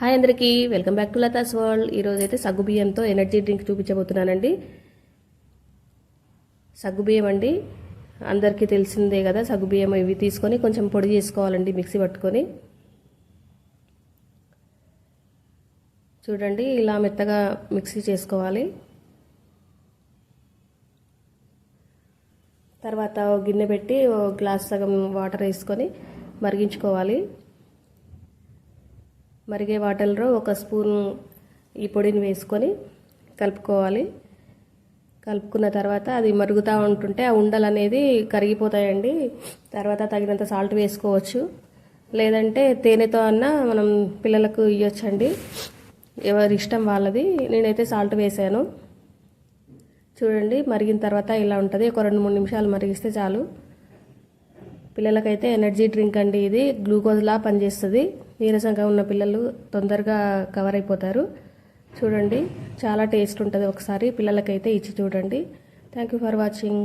Hi అందరికీ, welcome back to Latha's world. ఈరోజు అయితే సగ్గుబియ్యంతో ఎనర్జీ డ్రింక్ చూపించబోతున్నానండి. సగ్గుబియ్యం అండి, అందరికీ తెలిసిందే కదా. సగ్గుబియ్యం ఇవి తీసుకొని కొంచెం పొడి చేసుకోవాలండి, మిక్సీ పట్టుకొని. చూడండి, ఇలా మెత్తగా మిక్సీ చేసుకోవాలి. తర్వాత గిన్నె పెట్టి గ్లాస్ సగం వాటర్ వేసుకొని మరిగించుకోవాలి. మరిగే వాటర్లో ఒక స్పూన్ ఈ పొడిని వేసుకొని కలుపుకోవాలి. కలుపుకున్న తర్వాత అది మరుగుతూ ఉంటుంటే ఆ ఉండలు అనేది కరిగిపోతాయండి. తర్వాత తగినంత సాల్ట్ వేసుకోవచ్చు, లేదంటే తేనెతో అన్నా మనం పిల్లలకు ఇవ్వచ్చండి, ఎవరి ఇష్టం వాళ్ళది. నేనైతే సాల్ట్ వేసాను. చూడండి, మరిగిన తర్వాత ఇలా ఉంటుంది. ఒక 2-3 నిమిషాలు మరిగిస్తే చాలు. పిల్లలకైతే ఎనర్జీ డ్రింక్ అండి, ఇది గ్లూకోజ్లా పనిచేస్తుంది. నీరసంగా ఉన్న పిల్లలు తొందరగా కవర్ అయిపోతారు. చూడండి, చాలా టేస్ట్ ఉంటుంది. ఒకసారి పిల్లలకైతే ఇచ్చి చూడండి. Thank you for watching.